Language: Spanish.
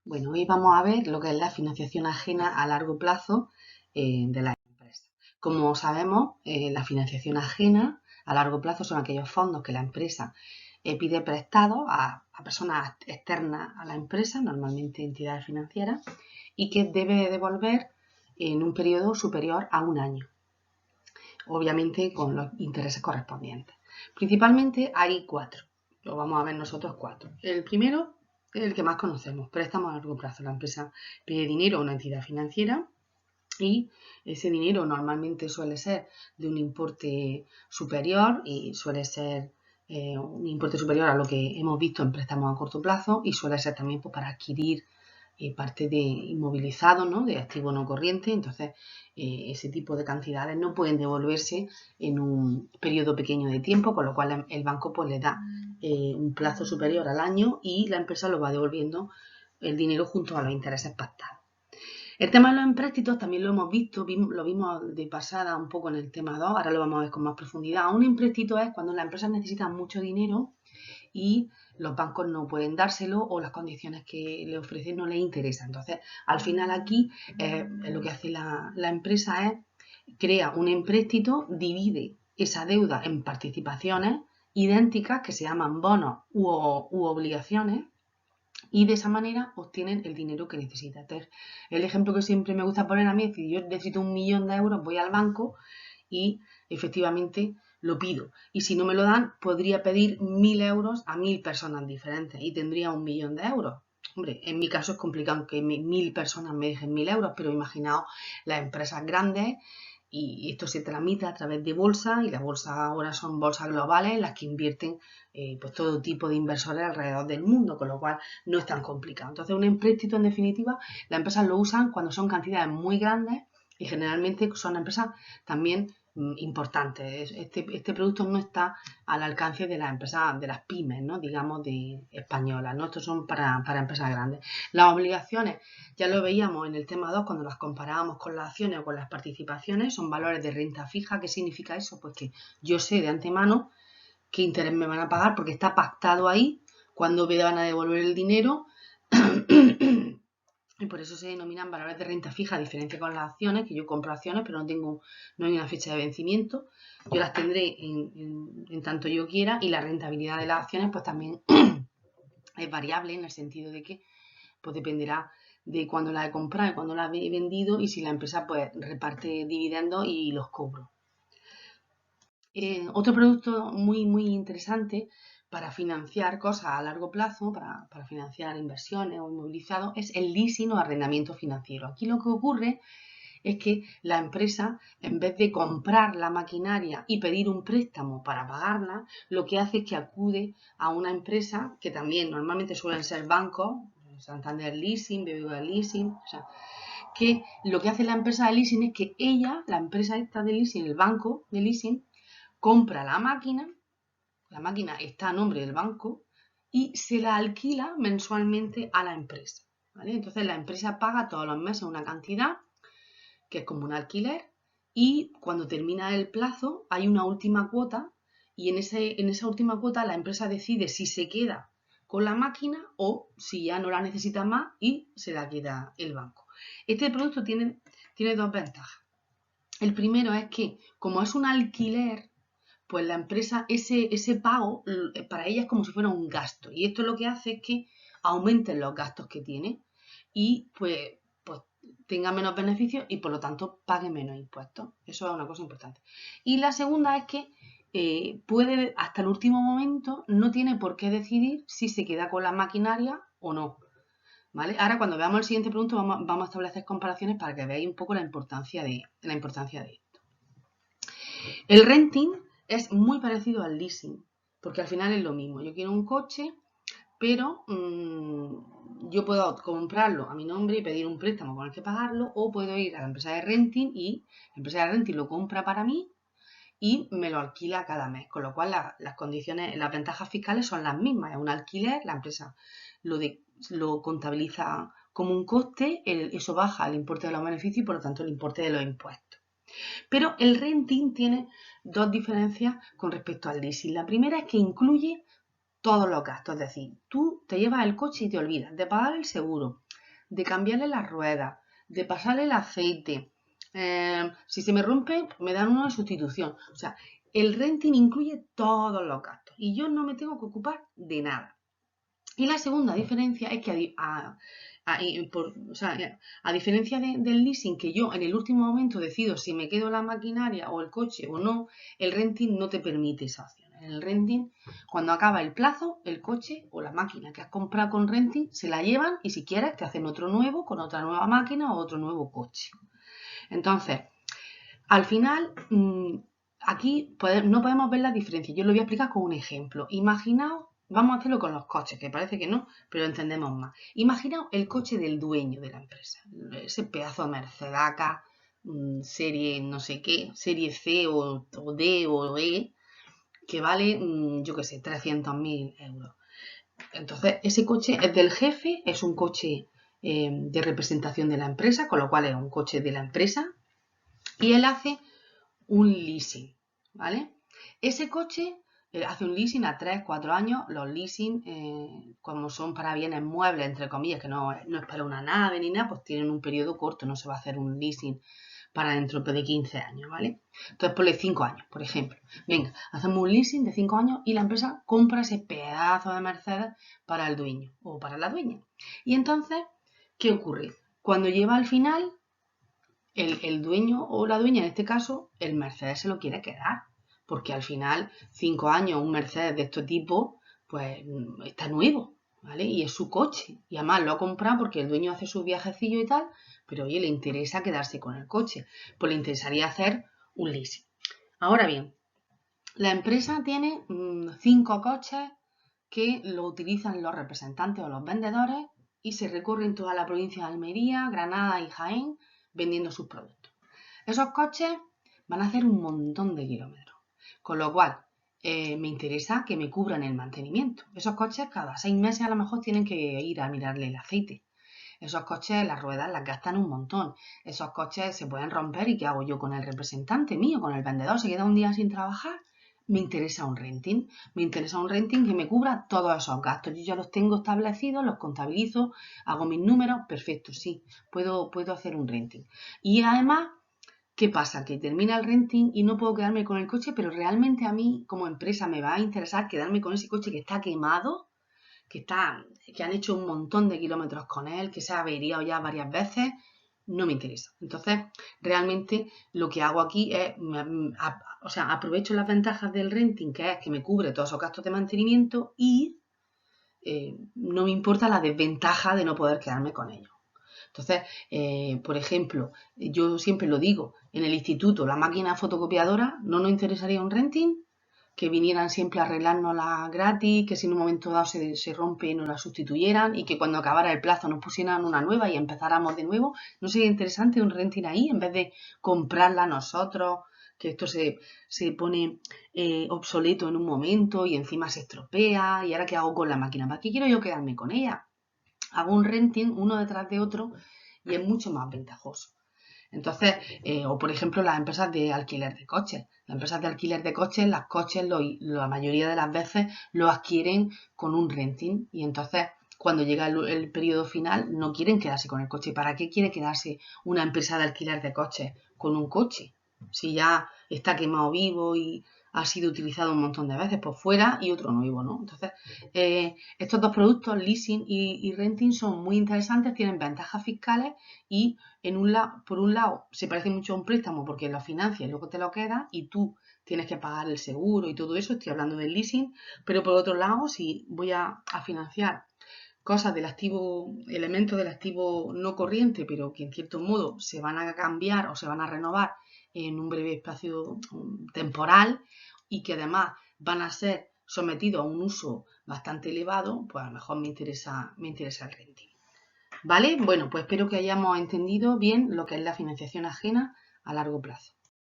Bueno, hoy vamos a ver lo que es la financiación ajena a largo plazo de las empresas. Como sabemos, la financiación ajena a largo plazo son aquellos fondos que la empresa pide prestados a personas externas a la empresa, normalmente entidades financieras, y que debe devolver en un periodo superior a un año, obviamente con los intereses correspondientes. Principalmente hay cuatro, lo vamos a ver nosotros cuatro. El primero es el que más conocemos, préstamos a largo plazo. La empresa pide dinero a una entidad financiera y ese dinero normalmente suele ser de un importe superior y suele ser un importe superior a lo que hemos visto en préstamos a corto plazo y suele ser también pues, para adquirir parte de inmovilizado, ¿no? De activo no corriente. Entonces, ese tipo de cantidades no pueden devolverse en un periodo pequeño de tiempo, con lo cual el banco pues, le da un plazo superior al año y la empresa lo va devolviendo el dinero junto a los intereses pactados. El tema de los empréstitos también lo hemos visto, lo vimos de pasada un poco en el tema 2, ahora lo vamos a ver con más profundidad. Un empréstito es cuando la empresa necesita mucho dinero y los bancos no pueden dárselo o las condiciones que le ofrecen no les interesan. Entonces, al final aquí lo que hace la empresa es crea un empréstito, divide esa deuda en participaciones idénticas que se llaman bonos u obligaciones y de esa manera obtienen el dinero que necesitan. Entonces, el ejemplo que siempre me gusta poner a mí es que yo necesito 1.000.000 de euros, voy al banco y efectivamente lo pido. Y si no me lo dan, podría pedir 1.000 euros a 1.000 personas diferentes y tendría 1.000.000 de euros. Hombre, en mi caso es complicado que 1.000 personas me dejen 1.000 euros, pero imaginaos las empresas grandes y esto se tramita a través de bolsa y las bolsas ahora son bolsas globales en las que invierten pues todo tipo de inversores alrededor del mundo, con lo cual no es tan complicado. Entonces, un empréstito en definitiva, las empresas lo usan cuando son cantidades muy grandes y generalmente son empresas también importantes. Este producto no está al alcance de las empresas, de las pymes, ¿no? Digamos, de españolas, ¿no? Estos son para empresas grandes. Las obligaciones, ya lo veíamos en el tema 2 cuando las comparábamos con las acciones o con las participaciones, son valores de renta fija. ¿Qué significa eso? Pues que yo sé de antemano qué interés me van a pagar porque está pactado ahí, cuándo me van a devolver el dinero y por eso se denominan valores de renta fija, a diferencia con las acciones, que yo compro acciones pero no hay una fecha de vencimiento, yo las tendré en tanto yo quiera y la rentabilidad de las acciones pues también es variable en el sentido de que pues dependerá de cuándo las he comprado y cuándo las he vendido y si la empresa pues reparte dividendos y los cobro. Otro producto muy interesante para financiar cosas a largo plazo, para financiar inversiones o inmovilizados, es el leasing o arrendamiento financiero. Aquí lo que ocurre es que la empresa, en vez de comprar la maquinaria y pedir un préstamo para pagarla, lo que hace es que acude a una empresa, que también normalmente suelen ser bancos, Santander Leasing, BBVA Leasing, o sea, que lo que hace la empresa de leasing es que ella, la empresa esta de leasing, el banco de leasing, compra la máquina está a nombre del banco y se la alquila mensualmente a la empresa, ¿vale? Entonces la empresa paga todos los meses una cantidad que es como un alquiler y cuando termina el plazo hay una última cuota y en esa última cuota la empresa decide si se queda con la máquina o si ya no la necesita más y se la queda el banco. Este producto tiene dos ventajas. El primero es que como es un alquiler, pues la empresa, ese pago para ella es como si fuera un gasto. Y esto lo que hace es que aumenten los gastos que tiene y pues tenga menos beneficios y por lo tanto pague menos impuestos. Eso es una cosa importante. Y la segunda es que puede, hasta el último momento, no tiene por qué decidir si se queda con la maquinaria o no. ¿Vale? Ahora cuando veamos el siguiente producto vamos a establecer comparaciones para que veáis un poco la importancia de esto. El renting es muy parecido al leasing, porque al final es lo mismo. Yo quiero un coche, pero yo puedo comprarlo a mi nombre y pedir un préstamo con el que pagarlo, o puedo ir a la empresa de renting y la empresa de renting lo compra para mí y me lo alquila cada mes, con lo cual las condiciones, las ventajas fiscales son las mismas. Es un alquiler, la empresa lo contabiliza como un coste, eso baja el importe de los beneficios y por lo tanto el importe de los impuestos. Pero el renting tiene dos diferencias con respecto al leasing. La primera es que incluye todos los gastos, es decir, tú te llevas el coche y te olvidas de pagar el seguro, de cambiarle las ruedas, de pasarle el aceite. Si se me rompe, me dan uno de sustitución. O sea, el renting incluye todos los gastos y yo no me tengo que ocupar de nada. Y la segunda diferencia es que a diferencia del leasing, que yo en el último momento decido si me quedo la maquinaria o el coche o no, el renting no te permite esa opción. En el renting, cuando acaba el plazo, el coche o la máquina que has comprado con renting se la llevan y si quieres te hacen otro nuevo con otra nueva máquina o otro nuevo coche. Entonces, al final, aquí no podemos ver la diferencia. Yo lo voy a explicar con un ejemplo. Imaginaos, vamos a hacerlo con los coches, que parece que no, pero entendemos más. Imaginaos el coche del dueño de la empresa. Ese pedazo de Mercedaca, serie no sé qué, serie C o D o E, que vale, yo qué sé, 300.000 euros. Entonces, ese coche es del jefe, es un coche de representación de la empresa, con lo cual es un coche de la empresa, y él hace un leasing, ¿vale? Ese coche hace un leasing a 3, 4 años. Los leasing, como son para bienes muebles, entre comillas, que no es para una nave ni nada, pues tienen un periodo corto, no se va a hacer un leasing para dentro de 15 años, ¿vale? Entonces ponle 5 años, por ejemplo. Venga, hacemos un leasing de 5 años y la empresa compra ese pedazo de Mercedes para el dueño o para la dueña. Y entonces, ¿qué ocurre? Cuando lleva al final, el dueño o la dueña, en este caso, el Mercedes se lo quiere quedar, porque al final, 5 años, un Mercedes de este tipo, pues está nuevo, ¿vale? Y es su coche, y además lo ha comprado porque el dueño hace su viajecillo y tal, pero oye, le interesa quedarse con el coche, pues le interesaría hacer un leasing. Ahora bien, la empresa tiene 5 coches que lo utilizan los representantes o los vendedores y se recorren toda la provincia de Almería, Granada y Jaén vendiendo sus productos. Esos coches van a hacer un montón de kilómetros, con lo cual me interesa que me cubran el mantenimiento. Esos coches cada 6 meses a lo mejor tienen que ir a mirarle el aceite. Esos coches, las ruedas las gastan un montón. Esos coches se pueden romper y ¿qué hago yo con el representante mío, con el vendedor? ¿Se queda un día sin trabajar? Me interesa un renting. Me interesa un renting que me cubra todos esos gastos. Yo ya los tengo establecidos, los contabilizo, hago mis números. Perfecto, sí, puedo hacer un renting. Y además, ¿qué pasa? Que termina el renting y no puedo quedarme con el coche, pero realmente a mí como empresa me va a interesar quedarme con ese coche que está quemado, que han hecho un montón de kilómetros con él, que se ha averiado ya varias veces, no me interesa. Entonces, realmente lo que hago aquí es, aprovecho las ventajas del renting, que es que me cubre todos esos gastos de mantenimiento y no me importa la desventaja de no poder quedarme con ellos. Entonces, por ejemplo, yo siempre lo digo, en el instituto, la máquina fotocopiadora, ¿no nos interesaría un renting? Que vinieran siempre a arreglárnosla gratis, que si en un momento dado se rompe nos la sustituyeran y que cuando acabara el plazo nos pusieran una nueva y empezáramos de nuevo. ¿No sería interesante un renting ahí en vez de comprarla nosotros? Que esto se pone obsoleto en un momento y encima se estropea. ¿Y ahora qué hago con la máquina? ¿Para qué quiero yo quedarme con ella? Hago un renting uno detrás de otro y es mucho más ventajoso. Entonces, o por ejemplo, las empresas de alquiler de coches. Las empresas de alquiler de coches, la mayoría de las veces lo adquieren con un renting y entonces cuando llega el periodo final no quieren quedarse con el coche. ¿Para qué quiere quedarse una empresa de alquiler de coches con un coche? Si ya está quemado vivo y ha sido utilizado un montón de veces por fuera y otro nuevo, ¿no? Entonces, estos dos productos, leasing y renting, son muy interesantes, tienen ventajas fiscales y por un lado se parece mucho a un préstamo porque lo financias y luego te lo quedas y tú tienes que pagar el seguro y todo eso, estoy hablando del leasing, pero por otro lado, si voy a financiar cosas del activo, elementos del activo no corriente, pero que en cierto modo se van a cambiar o se van a renovar en un breve espacio temporal y que además van a ser sometidos a un uso bastante elevado, pues a lo mejor me interesa el renting. ¿Vale? Bueno, pues espero que hayamos entendido bien lo que es la financiación ajena a largo plazo.